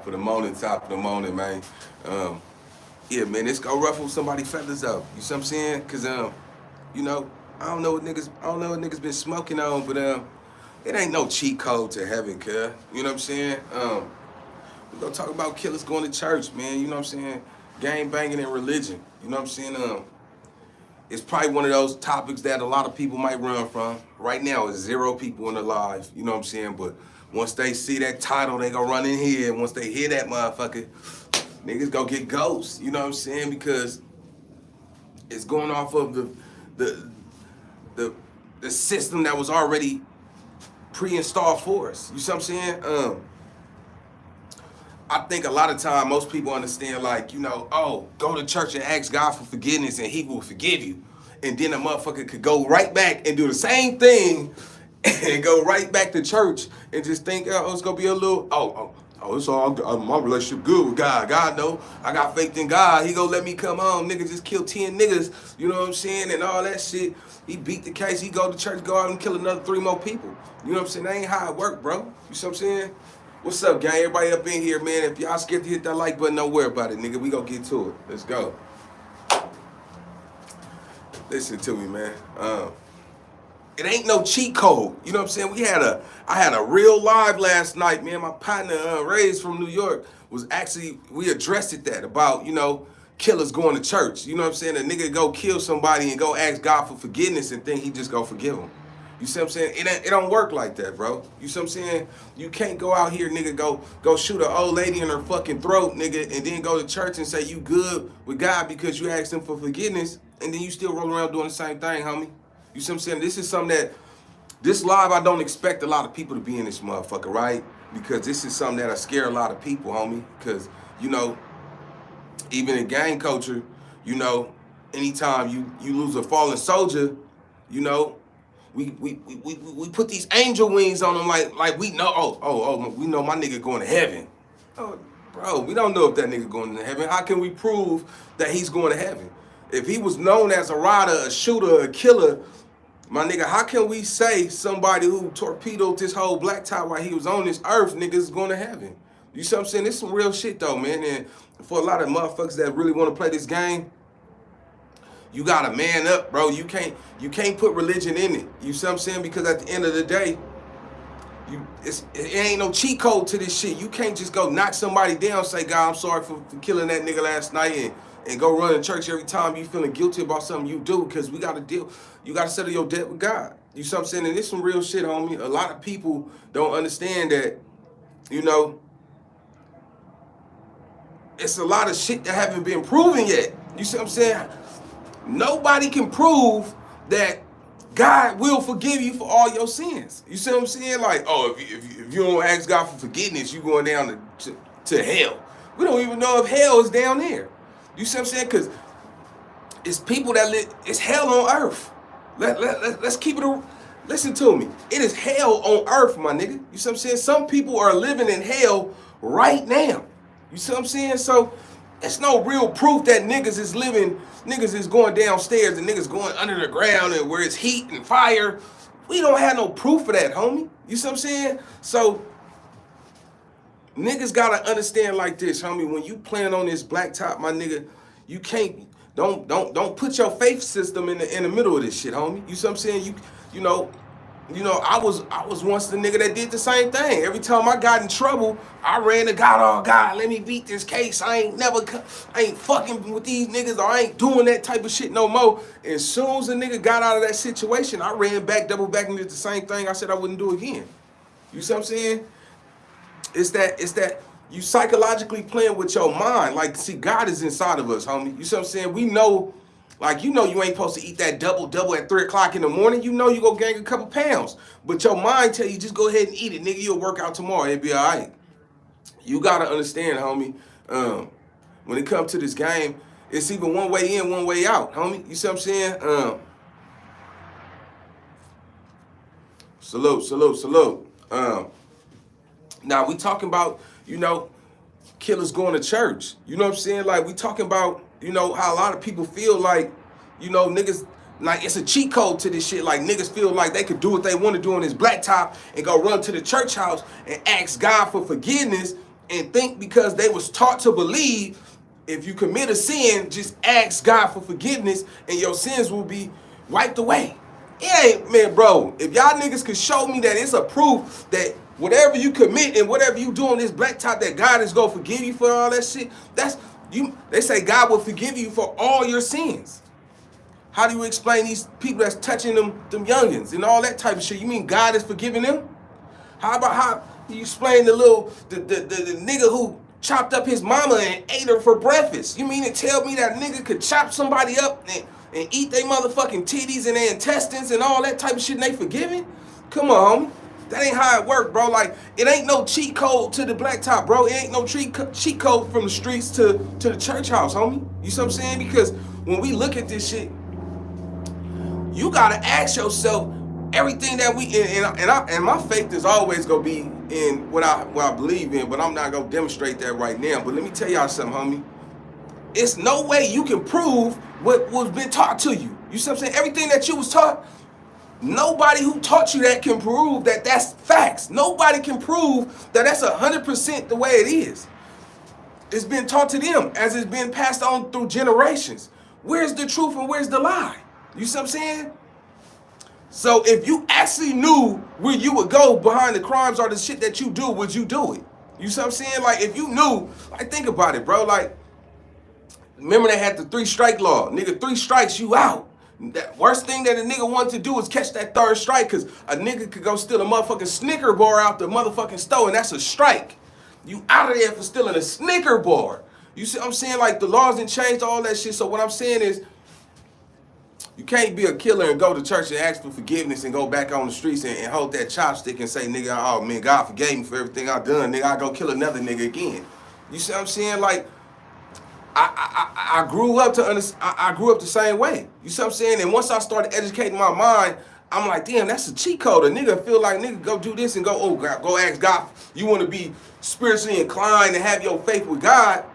For the morning, top of the morning, man. Um, yeah, man, it's gonna ruffle somebody's feathers up. You see what I'm saying? Cause you know, I don't know what niggas been smoking on, but it ain't no cheat code to heaven, cuz. You know what I'm saying? We gonna talk about killers going to church, man. You know what I'm saying? Gang banging and religion. You know what I'm saying? It's probably one of those topics that a lot of people might run from. Right now, it's zero people in the live. You know what I'm saying? But once they see that title, they gonna run in here. And once they hear that motherfucker, niggas go get ghosts. You know what I'm saying? Because it's going off of the the the system that was already pre-installed for us. You see what I'm saying? I think a lot of time most people understand like, oh, go to church and ask God for forgiveness and he will forgive you. And then a motherfucker could go right back and do the same thing and go right back to church and just think, oh, it's gonna be a little, it's all, my relationship good with God. God know, I got faith in God. He gonna let me come home. Nigga just killed 10 niggas, you know what I'm saying? And all that shit. He beat the case. He go to church, go out and kill another 3 more people. You know what I'm saying? That ain't how it work, bro. You see what I'm saying? What's up, gang? Everybody up in here, man. If y'all scared to hit that like button, don't worry about it, nigga. We gonna get to it. Let's go. Listen to me, man. It ain't no cheat code. You know what I'm saying? I had a real live last night, man. My partner, Ray's from New York, we addressed that about, killers going to church. You know what I'm saying? A nigga go kill somebody and go ask God for forgiveness and think he just go forgive him. You see what I'm saying? It don't work like that, bro. You see what I'm saying? You can't go out here, nigga, go shoot an old lady in her fucking throat, nigga, and then go to church and say you good with God because you asked him for forgiveness, and then you still roll around doing the same thing, homie. You see what I'm saying? This is something this live, I don't expect a lot of people to be in this motherfucker, right? Because this is something that'll scare a lot of people, homie. Because, even in gang culture, anytime you lose a fallen soldier, we put these angel wings on them like we know, we know my nigga going to heaven. Oh, bro, we don't know if that nigga going to heaven. How can we prove that he's going to heaven? If he was known as a rider, a shooter, a killer, my nigga, how can we say somebody who torpedoed this whole blacktop while he was on this earth, nigga, is going to heaven? You see what I'm saying? This some real shit though, man. And for a lot of motherfuckers that really want to play this game, you gotta man up, bro. You can't put religion in it. You see what I'm saying? Because at the end of the day, it ain't no cheat code to this shit. You can't just go knock somebody down, say, God, I'm sorry for killing that nigga last night, and go run to church every time you feeling guilty about something you do, because you gotta settle your debt with God. You see what I'm saying? And it's some real shit, homie. A lot of people don't understand that, it's a lot of shit that haven't been proven yet. You see what I'm saying? Nobody can prove that God will forgive you for all your sins. You see what I'm saying? Like, if you don't ask God for forgiveness, you going down to hell. We don't even know if hell is down there. You see what I'm saying? Because it's people that live, it's hell on earth. Let's keep it, listen to me. It is hell on earth, my nigga. You see what I'm saying? Some people are living in hell right now. You see what I'm saying? So it's no real proof that niggas is going downstairs and niggas going under the ground and where it's heat and fire. We don't have no proof of that, homie. You see what I'm saying? So niggas gotta understand like this, homie. When you playing on this blacktop, my nigga, you can't don't put your faith system in the middle of this shit, homie. You see what I'm saying? I was once the nigga that did the same thing. Every time I got in trouble, I ran to God. Oh God, let me beat this case. I ain't fucking with these niggas. Or I ain't doing that type of shit no more. And as soon as the nigga got out of that situation, I ran back, double back, and did the same thing I said I wouldn't do again. You see what I'm saying? It's that you psychologically playing with your mind. Like, see, God is inside of us, homie. You see what I'm saying? We know. Like, you ain't supposed to eat that double at 3 o'clock in the morning. You know you go gain a couple pounds. But your mind tell you, just go ahead and eat it, nigga. You'll work out tomorrow. It'll be all right. You got to understand, homie, when it comes to this game, it's even one way in, one way out, homie. You see what I'm saying? Salute. Now, we talking about, killers going to church. You know what I'm saying? Like, we talking about, how a lot of people feel like, niggas, like it's a cheat code to this shit. Like niggas feel like they could do what they want to do on this blacktop and go run to the church house and ask God for forgiveness and think because they was taught to believe if you commit a sin, just ask God for forgiveness and your sins will be wiped away. It ain't, man, bro. If y'all niggas could show me that it's a proof that whatever you commit and whatever you do on this blacktop, that God is gonna forgive you for all that shit. That's you. They say God will forgive you for all your sins. How do you explain these people that's touching them youngins and all that type of shit? You mean God is forgiving them? How you explain the nigga who chopped up his mama and ate her for breakfast? You mean to tell me that nigga could chop somebody up and eat their motherfucking titties and their intestines and all that type of shit and they forgiving? Come on, homie. That ain't how it work, bro. Like, it ain't no cheat code to the blacktop, bro. It ain't no cheat code from the streets to the church house, homie. You see what I'm saying? Because when we look at this shit, you gotta ask yourself everything that we and my faith is always gonna be in what I believe in, but I'm not gonna demonstrate that right now. But let me tell y'all something, homie. It's no way you can prove what was been taught to you. You see what I'm saying? Everything that you was taught, nobody who taught you that can prove that that's facts. Nobody can prove that that's 100% the way it is. It's been taught to them as it's been passed on through generations. Where's the truth and where's the lie? You see what I'm saying? So if you actually knew where you would go behind the crimes or the shit that you do, would you do it? You see what I'm saying? Like, if you knew, like, think about it, bro. Like, remember they had the 3-strike law. Nigga, 3 strikes, you out. That worst thing that a nigga wanted to do is catch that 3rd strike, because a nigga could go steal a motherfucking Snicker bar out the motherfucking store, and that's a strike. You out of there for stealing a Snicker bar. You see what I'm saying? Like, the laws didn't change all that shit. So what I'm saying is, you can't be a killer and go to church and ask for forgiveness and go back on the streets and hold that chopstick and say, nigga, oh man, God forgave me for everything I've done. Nigga, I go kill another nigga again. You see what I'm saying? Like, I grew up I grew up the same way. You see what I'm saying? And once I started educating my mind, I'm like, damn, that's a cheat code. A nigga feel like, nigga, go do this and go, oh God, go ask God. You want to be spiritually inclined and have your faith with God.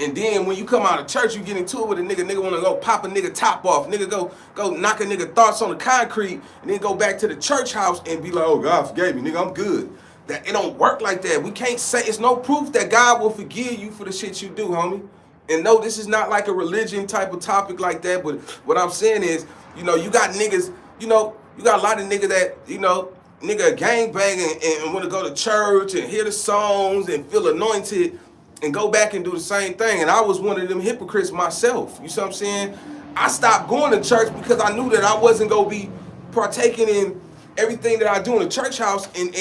And then when you come out of church, you get into it with a nigga want to go pop a nigga top off. Nigga go knock a nigga thoughts on the concrete and then go back to the church house and be like, oh, God forgave me, nigga, I'm good. That it don't work like that. We can't say, it's no proof that God will forgive you for the shit you do, homie. And no, this is not like a religion type of topic like that, but what I'm saying is, you know, you got niggas, you know, you got a lot of niggas that, you know, nigga gangbang and want to go to church and hear the songs and feel anointed and go back and do the same thing. And I was one of them hypocrites myself. You see what I'm saying? I stopped going to church because I knew that I wasn't going to be partaking in everything that I do in the church house and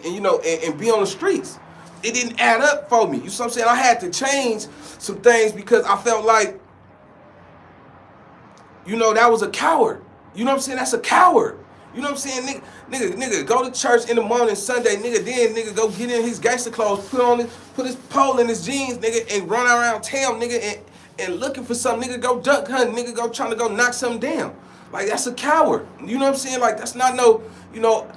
you know, and be on the streets. It didn't add up for me. You see what I'm saying? I had to change some things because I felt like, you know, that was a coward. You know what I'm saying? That's a coward. You know what I'm saying? Nigga, go to church in the morning, Sunday, nigga, go get in his gangster clothes, put his pole in his jeans, nigga, and run around town, nigga, and looking for something, nigga, go duck hunting, nigga, go trying to go knock something down. Like, that's a coward. You know what I'm saying? Like, that's not no, you know,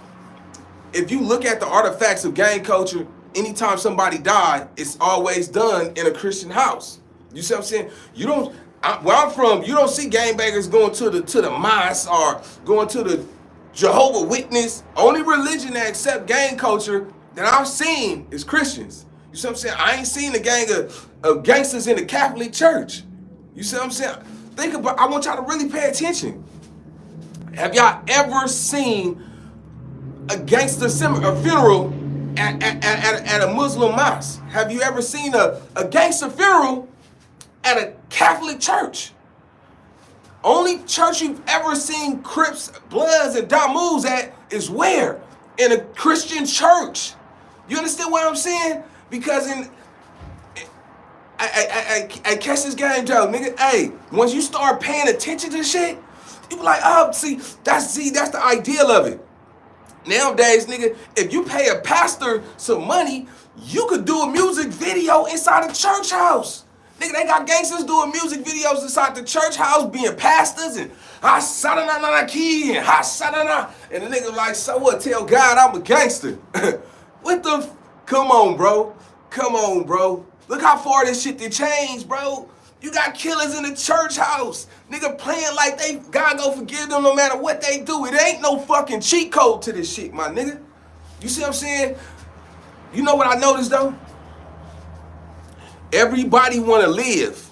if you look at the artifacts of gang culture, anytime somebody died, it's always done in a Christian house. You see what I'm saying? You don't, where I'm from, you don't see gangbangers going to the mosque or going to the Jehovah's Witness. Only religion that accept gang culture that I've seen is Christians. You see what I'm saying? I ain't seen a gang of gangsters in the Catholic Church. You see what I'm saying? Think about, I want y'all to really pay attention. Have y'all ever seen a gangster funeral at a Muslim mosque? Have you ever seen a gangster funeral at a Catholic church? Only church you've ever seen Crips, Bloods, and Damus at is where? In a Christian church. You understand what I'm saying? Because I catch this game, Joe, nigga. Hey, once you start paying attention to shit, you be like, oh, that's the ideal of it. Nowadays, nigga, if you pay a pastor some money, you could do a music video inside a church house. Nigga, they got gangsters doing music videos inside the church house, being pastors and ha-sa-na-na-na-key and ha-sa-na-na. And the nigga like, so what? Tell God I'm a gangster. What the come on, bro. Come on, bro. Look how far this shit did change, bro. You got killers in the church house. Nigga playing like God gonna forgive them no matter what they do. It ain't no fucking cheat code to this shit, my nigga. You see what I'm saying? You know what I noticed though? Everybody want to live,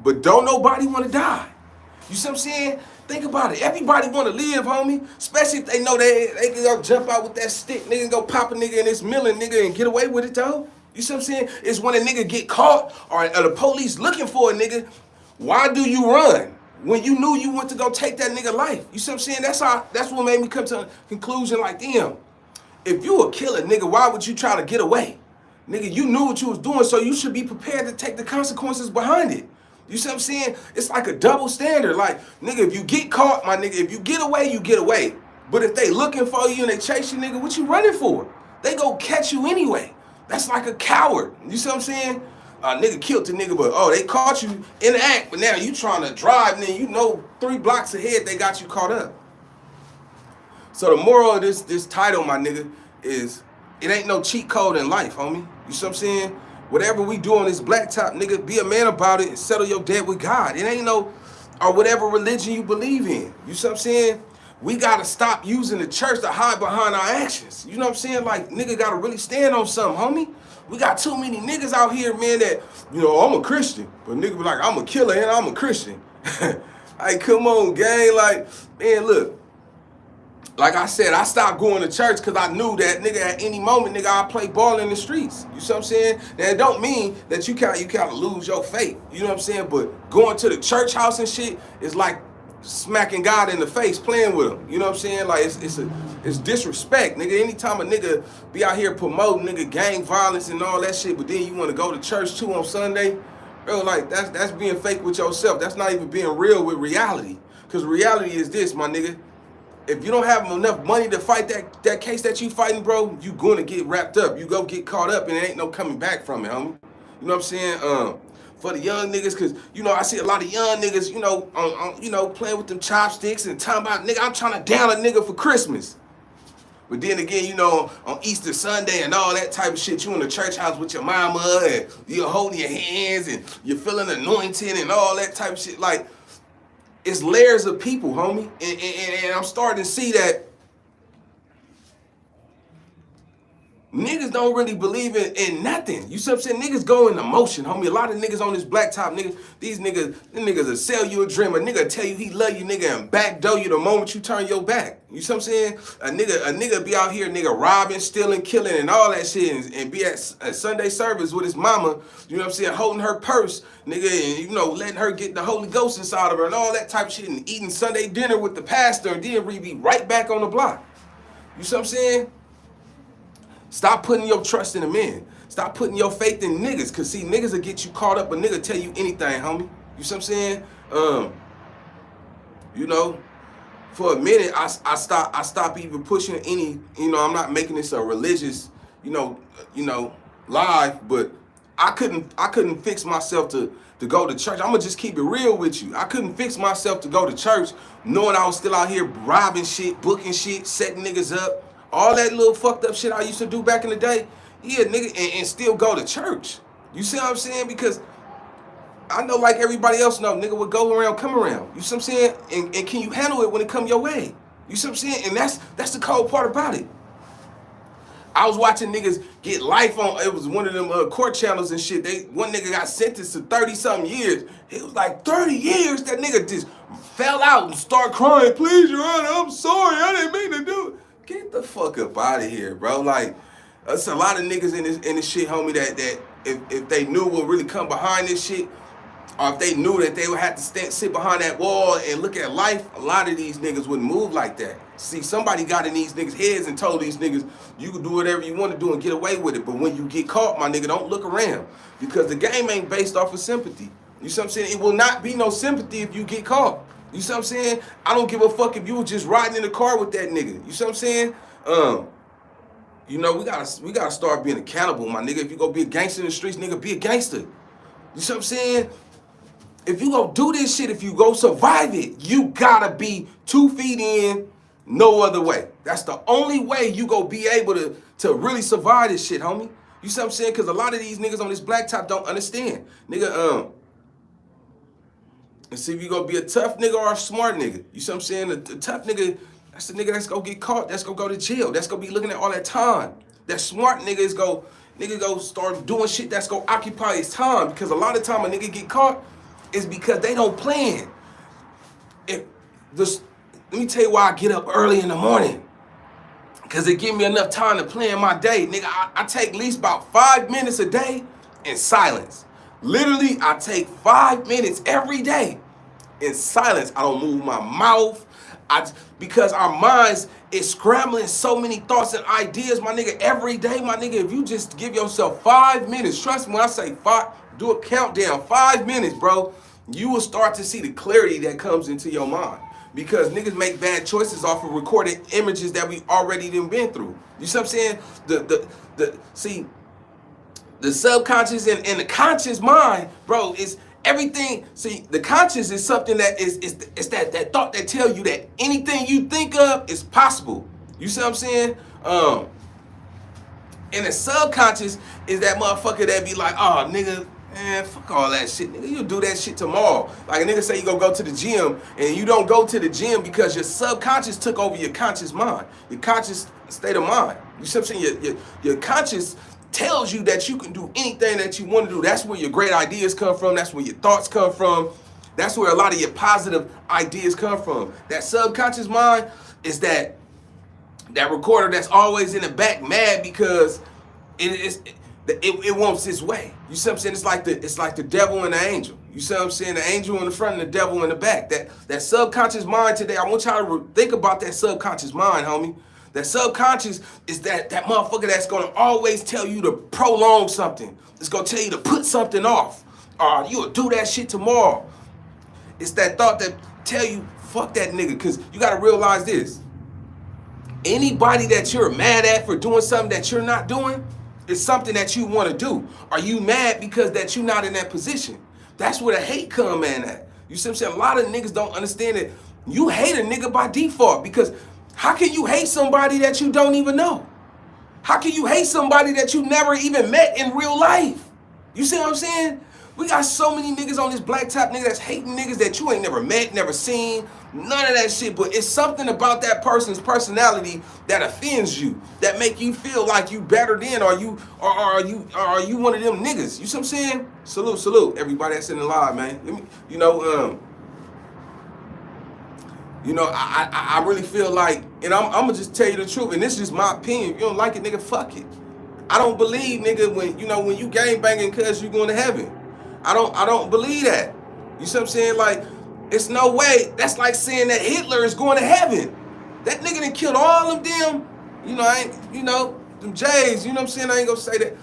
but don't nobody want to die. You see what I'm saying? Think about it. Everybody want to live, homie. Especially if they know they can go jump out with that stick, nigga, and go pop a nigga in this milling, nigga, and get away with it, though. You see what I'm saying? It's when a nigga get caught or the police looking for a nigga, why do you run? When you knew you went to go take that nigga life. You see what I'm saying? That's what made me come to a conclusion like, damn, if you a killer, nigga, why would you try to get away? Nigga, you knew what you was doing, so you should be prepared to take the consequences behind it. You see what I'm saying? It's like a double standard. Like, nigga, if you get caught, my nigga, if you get away, you get away. But if they looking for you and they chase you, nigga, what you running for? They go catch you anyway. That's like a coward. You see what I'm saying? Nigga killed the nigga, but they caught you in the act, but now you trying to drive, and then you know 3 blocks ahead they got you caught up. So the moral of this title, my nigga, is it ain't no cheat code in life, homie. You see what I'm saying? Whatever we do on this blacktop, nigga, be a man about it and settle your debt with God. It ain't no, or whatever religion you believe in. You see what I'm saying? We gotta stop using the church to hide behind our actions. You know what I'm saying? Like, nigga gotta really stand on something, homie. We got too many niggas out here, man, that, you know, I'm a Christian, but nigga be like, I'm a killer and I'm a Christian. Like, come on, gang. Like, man, look. Like I said, I stopped going to church because I knew that, nigga, at any moment, nigga, I'll play ball in the streets. You see what I'm saying? Now, it don't mean that you kind of lose your faith. You know what I'm saying? But going to the church house and shit is like smacking God in the face, playing with him. You know what I'm saying? Like, it's disrespect, nigga. Anytime a nigga be out here promoting, nigga, gang violence and all that shit, but then you want to go to church too on Sunday, bro, like, that's being fake with yourself. That's not even being real with reality. Because reality is this, my nigga. If you don't have enough money to fight that case that you fighting, bro, you gonna get wrapped up. You go get caught up and there ain't no coming back from it, homie. You know what I'm saying? For the young niggas, cause you know I see a lot of young niggas, you know, playing with them chopsticks and talking about, nigga, I'm trying to down a nigga for Christmas. But then again, you know, on Easter Sunday and all that type of shit, you in the church house with your mama and you're holding your hands and you're feeling anointed and all that type of shit. Like, it's layers of people, homie. And I'm starting to see that niggas don't really believe in nothing. You see what I'm saying? Niggas go in emotion, homie. A lot of niggas on this blacktop, nigga, them niggas will sell you a dream. A nigga tell you he love you, nigga, and backdoor you the moment you turn your back. You see what I'm saying? A nigga be out here, nigga, robbing, stealing, killing, and all that shit, and be at Sunday service with his mama, you know what I'm saying, holding her purse, nigga, and, you know, letting her get the Holy Ghost inside of her and all that type of shit, and eating Sunday dinner with the pastor, and then we be right back on the block. You see what I'm saying? Stop putting your trust in a man. Stop putting your faith in niggas. Cause see, niggas will get you caught up, but nigga tell you anything, homie. You see what I'm saying? You know, for a minute, I stop even pushing any, you know, I'm not making this a religious, you know, live, but I couldn't fix myself to go to church. I'm gonna just keep it real with you. I couldn't fix myself to go to church knowing I was still out here robbing shit, booking shit, setting niggas up. All that little fucked up shit I used to do back in the day, yeah, nigga, and still go to church. You see what I'm saying? Because I know, like everybody else know, nigga would go around, come around. You see what I'm saying? And can you handle it when it come your way? You see what I'm saying? And that's the cold part about it. I was watching niggas get life on, it was one of them court channels and shit. One nigga got sentenced to 30-something years. It was like 30 years, that nigga just fell out and started crying, please, Your Honor, I'm sorry, I didn't mean to do it. Get the fuck up out of here, bro. Like, there's a lot of niggas in this shit, homie, that if they knew what really come behind this shit, or if they knew that they would have to sit behind that wall and look at life, a lot of these niggas wouldn't move like that. See, somebody got in these niggas' heads and told these niggas, you can do whatever you want to do and get away with it. But when you get caught, my nigga, don't look around. Because the game ain't based off of sympathy. You see what I'm saying? It will not be no sympathy if you get caught. You see what I'm saying? I don't give a fuck if you were just riding in the car with that nigga. You see what I'm saying? You know, we gotta start being accountable, my nigga. If you go be a gangster in the streets, nigga, be a gangster. You see what I'm saying? If you go do this shit, if you go survive it, you gotta be 2 feet in, no other way. That's the only way you go be able to really survive this shit, homie. You see what I'm saying? Because a lot of these niggas on this blacktop don't understand. Nigga, and see if you gonna be a tough nigga or a smart nigga. You see what I'm saying? A tough nigga, that's the nigga that's gonna get caught. That's gonna go to jail. That's gonna be looking at all that time. That smart nigga is go Nigga go start doing shit that's gonna occupy his time, because a lot of time a nigga get caught is because they don't plan. If this, let me tell you why I get up early in the morning. Because it give me enough time to plan my day. Nigga, I take at least about 5 minutes a day in silence. Literally, I take 5 minutes every day in silence. I don't move my mouth. Because our minds is scrambling so many thoughts and ideas, my nigga, every day, my nigga. If you just give yourself 5 minutes, trust me when I say do a countdown, 5 minutes, bro, you will start to see the clarity that comes into your mind. Because niggas make bad choices off of recorded images that we already done been through. You see what I'm saying? See, the subconscious and the conscious mind, bro, is everything. See, the conscious is something that is that thought that tell you that anything you think of is possible. You see what I'm saying? And the subconscious is that motherfucker that be like, oh, nigga, man, fuck all that shit, nigga. You'll do that shit tomorrow. Like a nigga say you gonna go to the gym and you don't go to the gym because your subconscious took over your conscious mind, your conscious state of mind. You see what I'm saying? Your conscious tells you that you can do anything that you want to do. That's where your great ideas come from. That's where your thoughts come from. That's where a lot of your positive ideas come from. That subconscious mind is that recorder that's always in the back mad because it wants its way. You see what I'm saying? It's like the devil and the angel. You see what I'm saying? The angel in the front and the devil in the back. That subconscious mind today, I want y'all to think about that subconscious mind, homie. That subconscious is that motherfucker that's gonna always tell you to prolong something. It's gonna tell you to put something off. You'll do that shit tomorrow. It's that thought that tell you, fuck that nigga, because you gotta realize this. Anybody that you're mad at for doing something that you're not doing is something that you want to do. Are you mad because that you're not in that position? That's where the hate come in at. You see what I'm saying? A lot of niggas don't understand it. You hate a nigga by default, because how can you hate somebody that you don't even know? How can you hate somebody that you never even met in real life? You see what I'm saying? We got so many niggas on this black top nigga that's hating niggas that you ain't never met, never seen, none of that shit. But it's something about that person's personality that offends you, that make you feel like you better than, or are you one of them niggas? You see what I'm saying? Salute, everybody that's in the live, man. Let me, I really feel like, and I'm gonna just tell you the truth, and this is just my opinion. If you don't like it, nigga, fuck it. I don't believe, nigga, when you gang banging cause you going to heaven. I don't believe that. You see what I'm saying? Like, it's no way. That's like saying that Hitler is going to heaven. That nigga done killed all of them. Them J's. You know what I'm saying? I ain't gonna say that.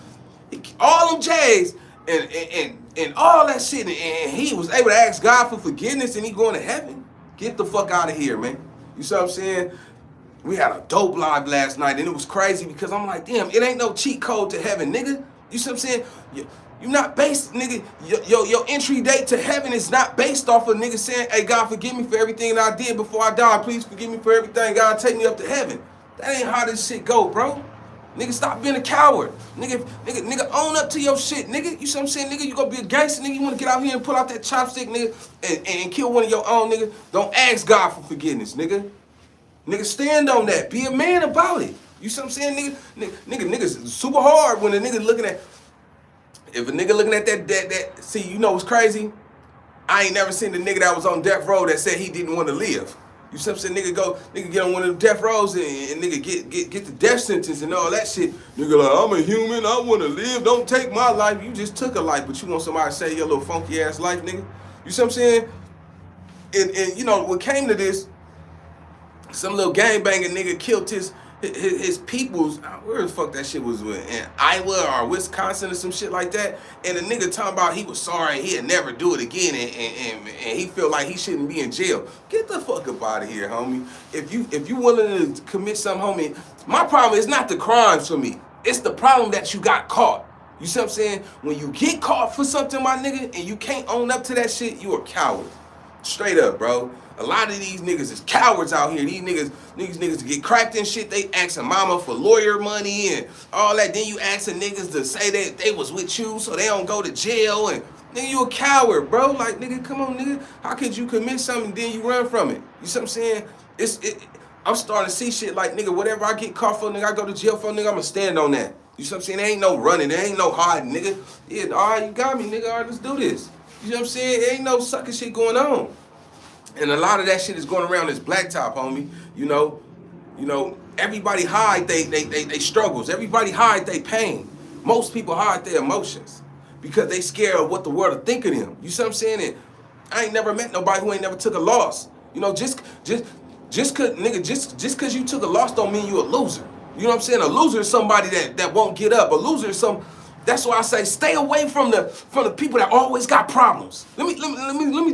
All them J's and all that shit, and he was able to ask God for forgiveness, and he going to heaven. Get the fuck out of here, man. You see what I'm saying? We had a dope live last night, and it was crazy because I'm like, damn, it ain't no cheat code to heaven, nigga. You see what I'm saying? You're not based, nigga. Your entry date to heaven is not based off of nigga saying, hey, God, forgive me for everything that I did before I died. Please forgive me for everything. God, take me up to heaven. That ain't how this shit go, bro. Nigga, stop being a coward. Nigga, own up to your shit, nigga. You see what I'm saying, nigga? You gonna be a gangster, nigga. You wanna get out here and pull out that chopstick, nigga, and kill one of your own, nigga. Don't ask God for forgiveness, nigga. Nigga, stand on that. Be a man about it. You see what I'm saying, niggas super hard when a nigga looking at. If a nigga looking at that, see, you know what's crazy? I ain't never seen the nigga that was on death row that said he didn't want to live. You see what I'm saying? Nigga get on one of them death rows and nigga get the death sentence and all that shit. Nigga like, I'm a human, I want to live, don't take my life. You just took a life, but you want somebody to say your little funky ass life, nigga. You see what I'm saying? And you know, what came to this, some little gangbanging nigga killed his peoples, where the fuck that shit was with, in Iowa or Wisconsin or some shit like that, and the nigga talking about he was sorry, he'd never do it again, and he felt like he shouldn't be in jail. Get the fuck up out of here, homie. If you willing to commit something, homie, my problem is not the crimes for me. It's the problem that you got caught. You see what I'm saying? When you get caught for something, my nigga, and you can't own up to that shit, you a coward. Straight up, bro. A lot of these niggas is cowards out here. These niggas get cracked and shit. They asking mama for lawyer money and all that. Then you asking niggas to say that they was with you so they don't go to jail. And nigga, you a coward, bro. Like, nigga, come on, nigga. How could you commit something and then you run from it? You see what I'm saying? I'm starting to see shit like, nigga, whatever I get caught for, nigga, I go to jail for, nigga, I'm gonna stand on that. You see what I'm saying? There ain't no running. There ain't no hiding, nigga. Yeah, all right, you got me, nigga. All right, let's do this. You know what I'm saying? There ain't no sucker shit going on. And a lot of that shit is going around this blacktop, homie. You know, everybody hide they struggles. Everybody hide they pain. Most people hide their emotions because they scared of what the world will think of them. You see what I'm saying? And I ain't never met nobody who ain't never took a loss. You know, just cause you took a loss don't mean you a loser. You know what I'm saying? A loser is somebody that won't get up. A loser is that's why I say stay away from the people that always got problems. Let me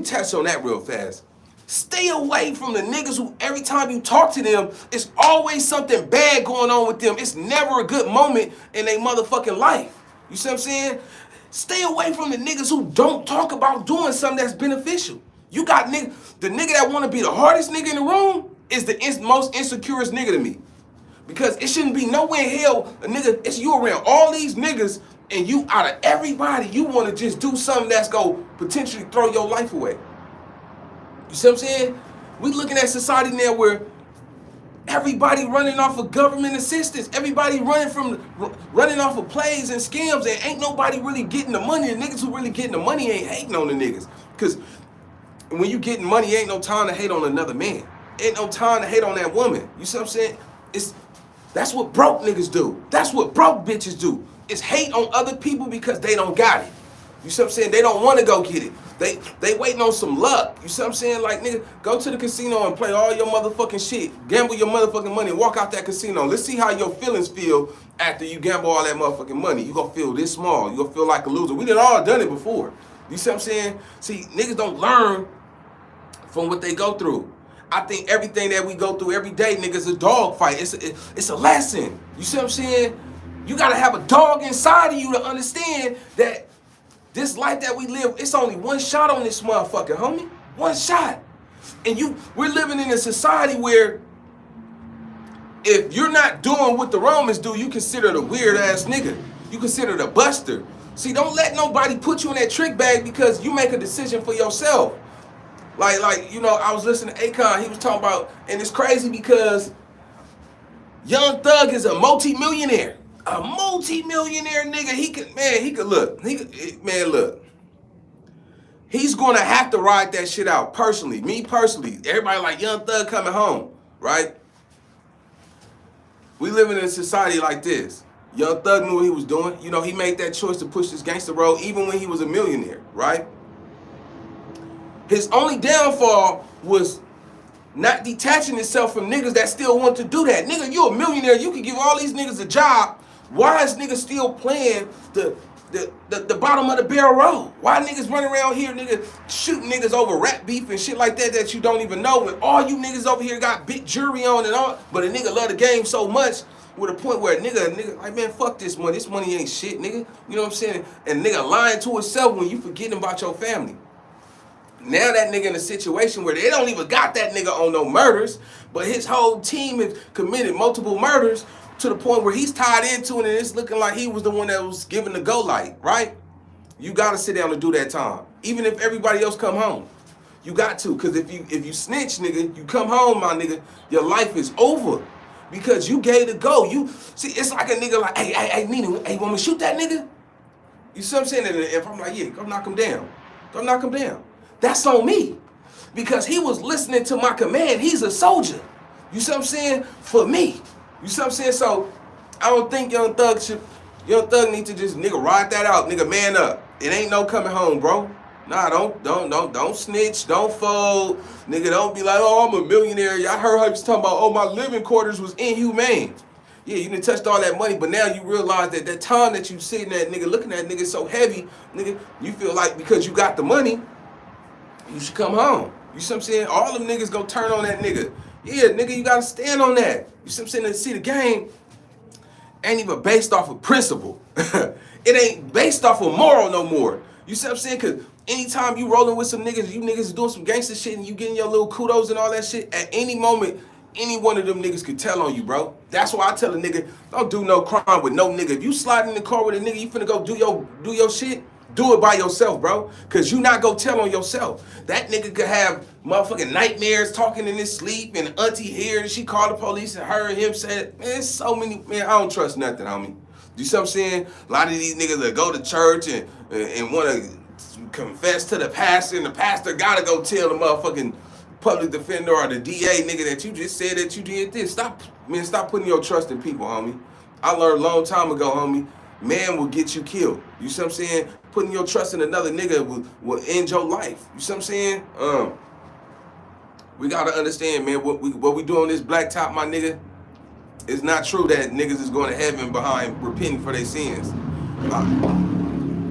touch on that real fast. Stay away from the niggas who every time you talk to them, it's always something bad going on with them. It's never a good moment in their motherfucking life. You see what I'm saying? Stay away from the niggas who don't talk about doing something that's beneficial. You got the nigga that want to be the hardest nigga in the room is the most insecurest nigga to me. Because it shouldn't be nowhere in hell, a nigga, it's you around all these niggas and you out of everybody, you want to just do something that's going to potentially throw your life away. You see what I'm saying? We looking at society now where everybody running off of government assistance. Everybody running off of plays and scams, and ain't nobody really getting the money. The niggas who really getting the money ain't hating on the niggas. Because when you getting money, ain't no time to hate on another man. Ain't no time to hate on that woman. You see what I'm saying? That's what broke niggas do. That's what broke bitches do. It's hate on other people because they don't got it. You see what I'm saying? They don't want to go get it. They waiting on some luck. You see what I'm saying? Like, nigga, go to the casino and play all your motherfucking shit. Gamble your motherfucking money and walk out that casino. Let's see how your feelings feel after you gamble all that motherfucking money. You gonna feel this small. You gonna feel like a loser. We done all done it before. You see what I'm saying? See, niggas don't learn from what they go through. I think everything that we go through every day, nigga, is a dog fight. It's a lesson. You see what I'm saying? You gotta have a dog inside of you to understand that this life that we live, it's only one shot on this motherfucker, homie. One shot. And we're living in a society where if you're not doing what the Romans do, you consider the weird ass nigga. You consider the buster. See, don't let nobody put you in that trick bag because you make a decision for yourself. Like, you know, I was listening to Akon, he was talking about, and it's crazy because Young Thug is a multi-millionaire. A multi-millionaire nigga, look. He's gonna have to ride that shit out personally. Me personally, everybody like Young Thug coming home, right? We living in a society like this. Young Thug knew what he was doing. You know, he made that choice to push this gangster road even when he was a millionaire, right? His only downfall was not detaching himself from niggas that still want to do that. Nigga, you a millionaire, you can give all these niggas a job. Why is niggas still playing the bottom of the barrel role? Why niggas running around here, nigga, shooting niggas over rap beef and shit like that you don't even know? When all you niggas over here got big jury on and all, but a nigga love the game so much with a point where a nigga like, man, fuck this money. This money ain't shit, nigga. You know what I'm saying? And nigga lying to himself when you forgetting about your family. Now that nigga in a situation where they don't even got that nigga on no murders, but his whole team has committed multiple murders to the point where he's tied into it and it's looking like he was the one that was given the go light, right? You gotta sit down and do that time. Even if everybody else come home. You got to, because if you snitch, nigga, you come home, my nigga, your life is over. Because you gave the go. You see, it's like a nigga like, hey, Nina, hey, want me to shoot that nigga? You see what I'm saying? And if I'm like, yeah, go knock him down. Go knock him down. That's on me. Because he was listening to my command. He's a soldier. You see what I'm saying? For me. You see what I'm saying? So I don't think Young Thug need to just nigga ride that out, nigga, man up. It ain't no coming home, bro. Nah, don't snitch, don't fold. Nigga, don't be like, oh, I'm a millionaire. Y'all heard her just talking about, oh, my living quarters was inhumane. Yeah, you done touched all that money, but now you realize that that time that you sitting there, nigga, looking at nigga so heavy, nigga, you feel like because you got the money, you should come home. You see what I'm saying? All them niggas go turn on that nigga. Yeah, nigga, you gotta stand on that. You see what I'm saying? See, the game ain't even based off of principle. It ain't based off of moral no more. You see what I'm saying? Because anytime you rolling with some niggas, you niggas doing some gangster shit and you getting your little kudos and all that shit, at any moment, any one of them niggas could tell on you, bro. That's why I tell a nigga, don't do no crime with no nigga. If you slide in the car with a nigga, you finna go do your shit, do it by yourself, bro. Cause you not gonna tell on yourself. That nigga could have motherfucking nightmares talking in his sleep and auntie here, she called the police and her and him said, man, it's so many, man, I don't trust nothing, homie. You see what I'm saying? A lot of these niggas that go to church and want to confess to the pastor, and the pastor gotta go tell the motherfucking public defender or the DA, nigga, that you just said that you did this. Stop putting your trust in people, homie. I learned a long time ago, homie, man will get you killed. You see what I'm saying? Putting your trust in another nigga will end your life. You see what I'm saying? We gotta understand, man, what we do on this black top, my nigga. It's not true that niggas is going to heaven behind repenting for their sins.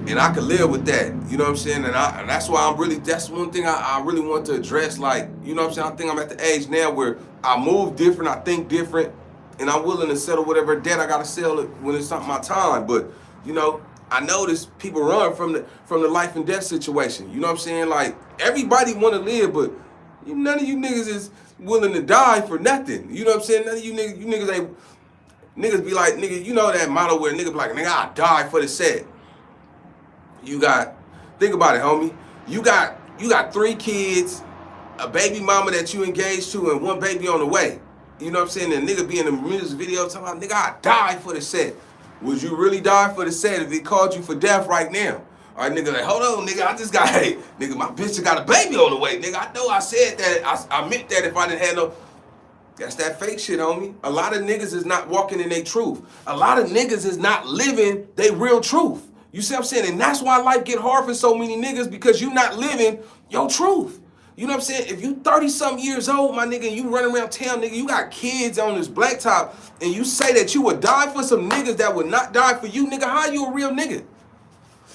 And I could live with that. You know what I'm saying? And that's why that's one thing I really want to address. Like, you know what I'm saying? I think I'm at the age now where I move different, I think different, and I'm willing to settle whatever debt I got to settle when it's not my time. But, you know, I notice people run from the life and death situation. You know what I'm saying? Like, everybody want to live, but none of you niggas is willing to die for nothing. You know what I'm saying? None of you niggas ain't, niggas be like, nigga, you know that motto where niggas be like, nigga, I die for the set. Think about it, homie. You got 3 kids, a baby mama that you engaged to, and 1 baby on the way. You know what I'm saying? And nigga be in the music video talking about, nigga, I die for the set. Would you really die for the set if it called you for death right now? All right, nigga, like, hold on, nigga, I just got, hey, nigga, my bitch got a baby on the way, nigga. I know I said that, I meant that if I didn't have no, that's that fake shit, homie. A lot of niggas is not walking in their truth. A lot of niggas is not living their real truth. You see what I'm saying? And that's why life get hard for so many niggas, because you not living your truth. You know what I'm saying? If you 30-something years old, my nigga, and you run around town, nigga, you got kids on this blacktop, and you say that you would die for some niggas that would not die for you, nigga, how you a real nigga?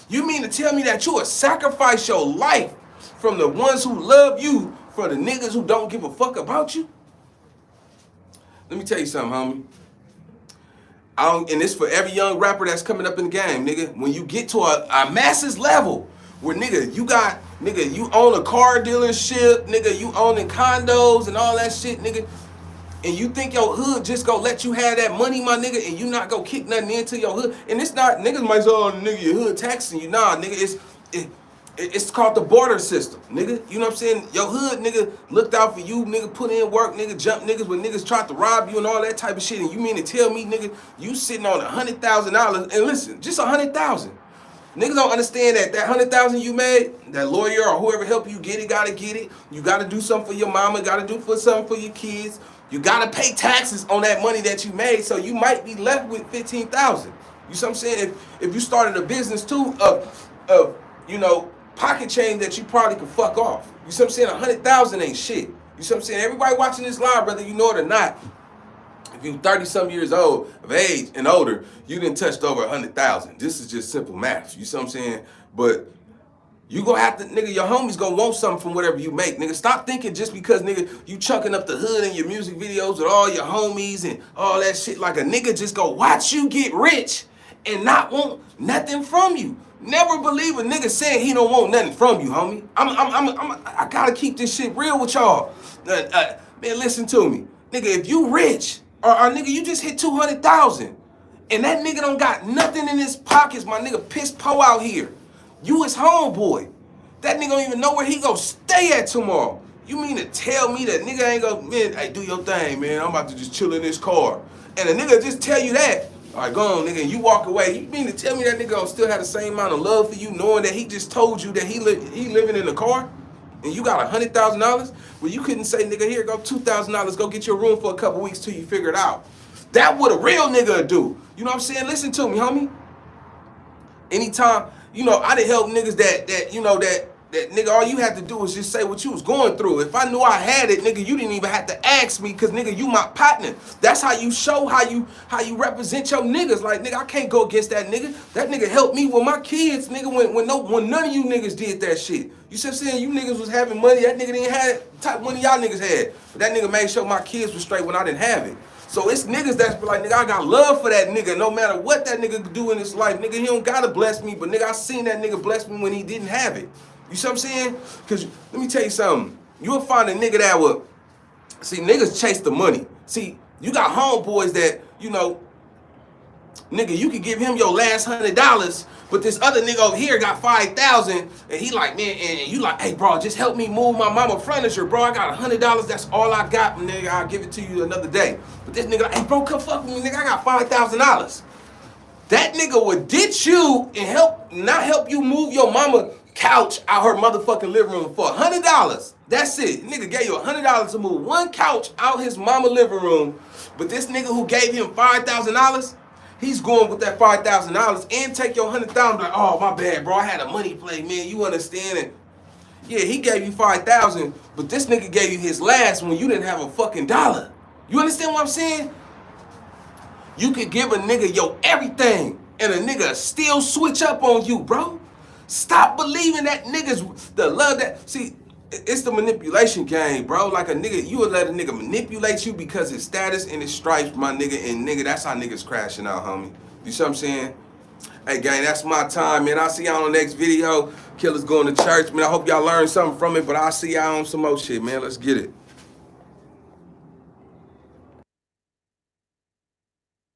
You mean to tell me that you would sacrifice your life from the ones who love you for the niggas who don't give a fuck about you? Let me tell you something, homie. And this for every young rapper that's coming up in the game, nigga. When you get to a masses level where, nigga, you own a car dealership, nigga, you owning condos and all that shit, nigga, and you think your hood just gonna let you have that money, my nigga, and you not gonna kick nothing into your hood. And it's not, niggas might say, oh, nigga, your hood taxing you. Nah, nigga, it's called the barter system, nigga. You know what I'm saying? Your hood, nigga, looked out for you, nigga, put in work, nigga, jump niggas when niggas tried to rob you and all that type of shit. And you mean to tell me, nigga, you sitting on $100,000, and listen, just $100,000. Niggas don't understand that $100,000 you made, that lawyer or whoever help you get it, gotta get it. You gotta do something for your mama, gotta do something for your kids. You gotta pay taxes on that money that you made, so you might be left with $15,000. You see what I'm saying? If you started a business too of you know, pocket change that you probably could fuck off. You see what I'm saying? 100,000 ain't shit. You see what I'm saying? Everybody watching this live, whether you know it or not, if you 30-some years old of age and older, you done touched over 100,000. This is just simple math. You see what I'm saying? But you gonna have to, nigga, your homies gonna want something from whatever you make. Nigga, stop thinking just because, nigga, you chunking up the hood in your music videos with all your homies and all that shit, like a nigga just go watch you get rich and not want nothing from you. Never believe a nigga saying he don't want nothing from you, homie. I gotta keep this shit real with y'all. Man, listen to me. Nigga, if you rich, or nigga, you just hit 200,000, and that nigga don't got nothing in his pockets, my nigga, piss po out here. You his homeboy. That nigga don't even know where he gonna stay at tomorrow. You mean to tell me that nigga ain't gonna, man, hey, do your thing, man. I'm about to just chill in this car. And a nigga just tell you that, all right, go on, nigga, and you walk away. You mean to tell me that nigga gonna still have the same amount of love for you, knowing that he just told you that he living in the car, and you got $100,000? Well, you couldn't say, nigga, here, go $2,000, go get your room for a couple weeks till you figure it out. That what a real nigga would do. You know what I'm saying? Listen to me, homie. Anytime, you know, I done help niggas that you know, that nigga, all you had to do was just say what you was going through. If I knew I had it, nigga, you didn't even have to ask me, cause nigga, you my partner. That's how you show how you represent your niggas. Like, nigga, I can't go against that nigga. That nigga helped me with my kids, nigga, when none of you niggas did that shit. You see what I'm saying? You niggas was having money, that nigga didn't have the type of money y'all niggas had. But that nigga made sure my kids was straight when I didn't have it. So it's niggas that's like, nigga, I got love for that nigga no matter what that nigga do in his life. Nigga, he don't gotta bless me, but nigga, I seen that nigga bless me when he didn't have it. You see what I'm saying? Because let me tell you something. You'll find a nigga that will, see, niggas chase the money. See, you got homeboys that, you know, nigga, you could give him your last $100, but this other nigga over here got 5,000, and he like, man, and you like, hey, bro, just help me move my mama furniture, bro. I got $100, that's all I got, nigga. I'll give it to you another day. But this nigga like, hey, bro, come fuck with me, nigga. I got $5,000. That nigga would ditch you and not help you move your mama couch out her motherfucking living room for $100. That's it. Nigga gave you $100 to move one couch out his mama living room. But this nigga who gave him $5,000, he's going with that $5,000 and take your $100,000. Like, oh my bad, bro. I had a money play, man. You understand it? Yeah, he gave you $5,000, but this nigga gave you his last when you didn't have a fucking dollar. You understand what I'm saying? You could give a nigga your everything, and a nigga still switch up on you, bro. Stop believing that niggas, the love that, see, it's the manipulation game, bro. Like a nigga, you would let a nigga manipulate you because his status and his stripes, my nigga, and nigga, that's how niggas crashing out, homie. You see what I'm saying? Hey, gang, that's my time, man. I'll see y'all on the next video. Killers going to church, man. I hope y'all learned something from it, but I'll see y'all on some more shit, man. Let's get it.